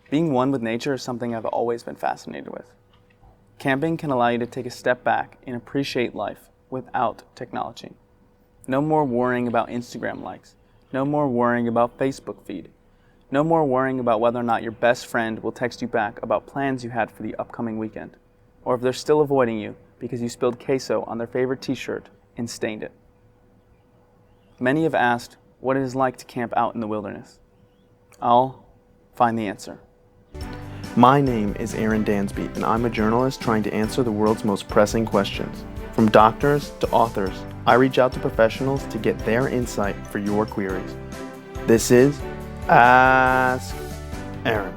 Being one with nature is something I've always been fascinated with. Camping can allow you to take a step back and appreciate life without technology. No more worrying about Instagram likes. No more worrying about Facebook feed. No more worrying about whether or not your best friend will text you back about plans you had for the upcoming weekend, or if they're still avoiding you because you spilled queso on their favorite t-shirt and stained it. Many have asked what it is like to camp out in the wilderness. I'll find the answer. My name is Arron Dansby, and I'm a journalist trying to answer the world's most pressing questions. From doctors to authors, I reach out to professionals to get their insight for your queries. This is Ask Arron.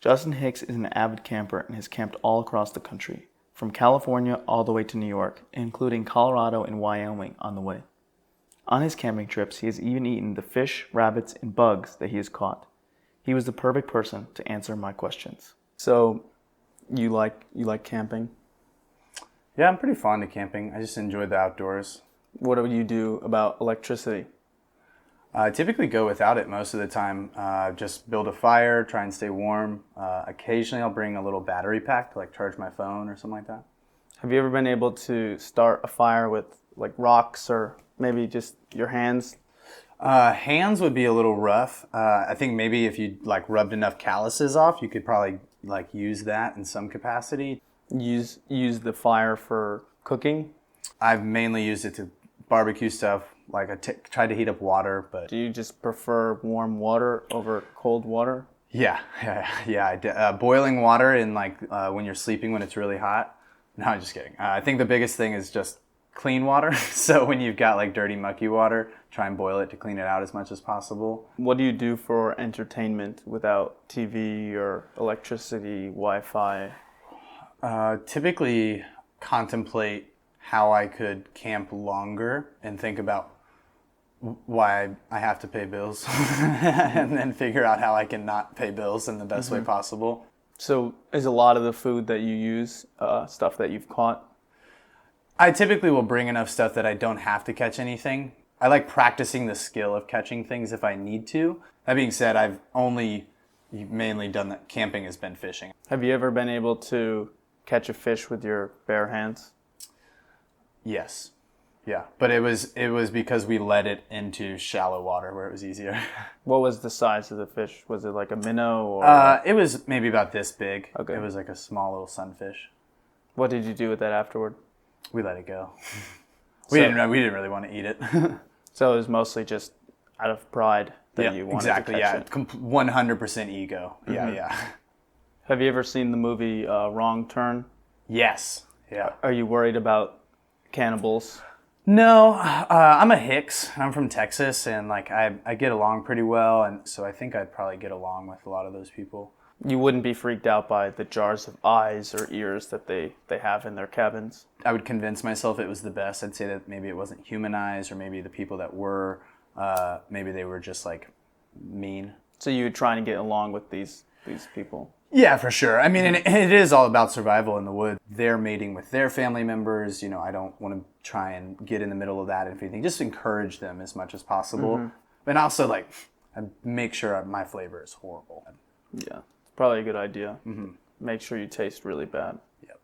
Justin Hicks is an avid camper and has camped all across the country, from California all the way to New York, including Colorado and Wyoming on the way. On his camping trips, he has even eaten the fish, rabbits, and bugs that he has caught. He was the perfect person to answer my questions. So, you like camping? Yeah, I'm pretty fond of camping. I just enjoy the outdoors. What do you do about electricity? I typically go without it most of the time. Just build a fire, try and stay warm. Occasionally I'll bring a little battery pack to charge my phone or something like that. Have you ever been able to start a fire with rocks or maybe just your hands? Hands would be a little rough. I think maybe if you rubbed enough calluses off, you could probably use that in some capacity. Use the fire for cooking? I've mainly used it to barbecue stuff. I tried to heat up water, but... Do you just prefer warm water over cold water? Yeah. Boiling water in when you're sleeping when it's really hot. No, I'm just kidding. I think the biggest thing is just clean water. So when you've got dirty, mucky water, try and boil it to clean it out as much as possible. What do you do for entertainment without TV or electricity, Wi-Fi? Typically contemplate how I could camp longer and think about why I have to pay bills and then figure out how I can not pay bills in the best way possible. So is a lot of the food that you use stuff that you've caught? I typically will bring enough stuff that I don't have to catch anything. I like practicing the skill of catching things if I need to. That being said, I've only mainly done that. Camping has been fishing. Have you ever been able to catch a fish with your bare hands? Yes. Yeah, but it was because we let it into shallow water where it was easier. What was the size of the fish? Was it like a minnow? Or it was maybe about this big. Okay. It was like a small little sunfish. What did you do with that afterward? We let it go. We didn't really want to eat it. So it was mostly just out of pride that you wanted to catch it. 100% ego. Yeah. Have you ever seen the movie Wrong Turn? Yes. Yeah. Are you worried about cannibals? No, I'm a Hicks. I'm from Texas, and I get along pretty well, and so I think I'd probably get along with a lot of those people. You wouldn't be freaked out by the jars of eyes or ears that they have in their cabins? I would convince myself it was the best. I'd say that maybe it wasn't human eyes, or maybe the people that were, maybe they were just mean. So you would try to get along with these people? Yeah, for sure. I mean, and it is all about survival in the woods. They're mating with their family members. I don't want to try and get in the middle of that, if anything. Just encourage them as much as possible. And also, I make sure my flavor is horrible. Yeah, it's probably a good idea. Make sure you taste really bad. Yep.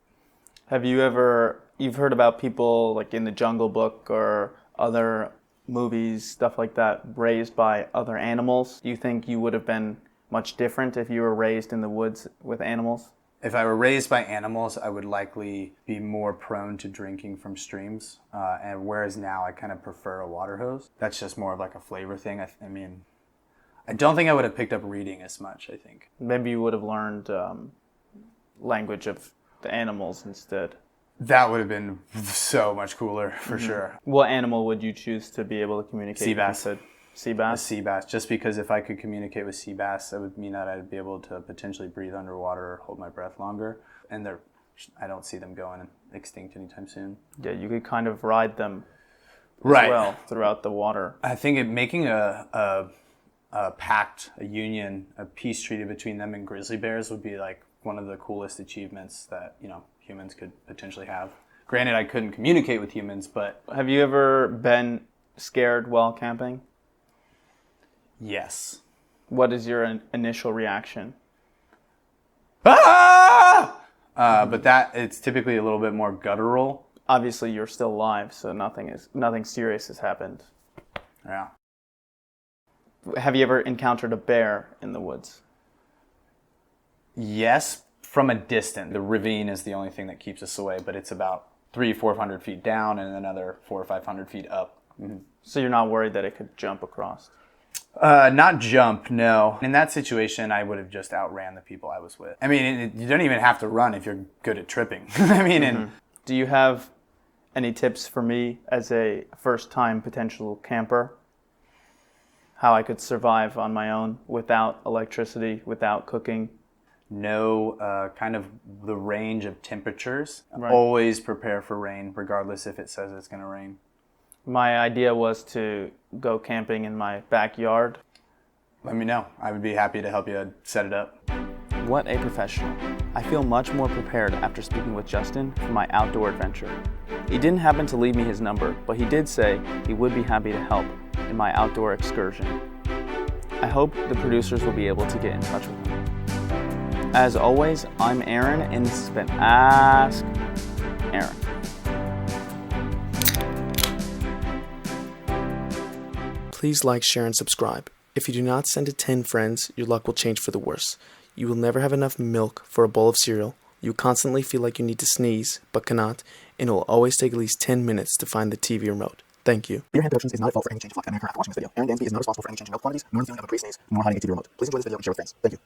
Have you've heard about people in the Jungle Book or other movies, stuff like that, raised by other animals? Do you think you would have been much different if you were raised in the woods with animals? If I were raised by animals, I would likely be more prone to drinking from streams. And whereas now I kind of prefer a water hose. That's just more of a flavor thing. I mean, I don't think I would have picked up reading as much, I think. Maybe you would have learned language of the animals instead. That would have been so much cooler, for sure. What animal would you choose to be able to communicate? Sea bass. Sea bass? A sea bass, just because if I could communicate with sea bass, that would mean that I'd be able to potentially breathe underwater or hold my breath longer. And I don't see them going extinct anytime soon. Yeah, you could kind of ride them as well throughout the water. I think making a pact, a union, a peace treaty between them and grizzly bears would be one of the coolest achievements that humans could potentially have. Granted, I couldn't communicate with humans, but... Have you ever been scared while camping? Yes. What is your initial reaction? Ah! But it's typically a little bit more guttural. Obviously, you're still alive, so nothing serious has happened. Yeah. Have you ever encountered a bear in the woods? Yes, from a distance. The ravine is the only thing that keeps us away, but it's about 300-400 feet down and another 400 or 500 feet up. Mm-hmm. So you're not worried that it could jump across? Not jump, no. In that situation, I would have just outran the people I was with. I mean, you don't even have to run if you're good at tripping. I mean, Do you have any tips for me as a first-time potential camper? How I could survive on my own without electricity, without cooking? know kind of the range of temperatures. Right. Always prepare for rain, regardless if it says it's going to rain. My idea was to go camping in my backyard. Let me know. I would be happy to help you set it up. What a professional. I feel much more prepared after speaking with Justin for my outdoor adventure. He didn't happen to leave me his number, but he did say he would be happy to help in my outdoor excursion. I hope the producers will be able to get in touch with him. As always, I'm Arron, and this has been Ask Arron. Please like, share, and subscribe. If you do not send to 10 friends, your luck will change for the worse. You will never have enough milk for a bowl of cereal. You constantly feel like you need to sneeze, but cannot, and it will always take at least 10 minutes to find the TV remote. Thank you. Beer Hand Productions is not at fault for any change of luck that may occur after watching this video. Arron Dansby is not responsible for any change in milk quantities, nor the feeling of increased sneeze, nor hiding a TV remote. Please enjoy this video and share with friends. Thank you.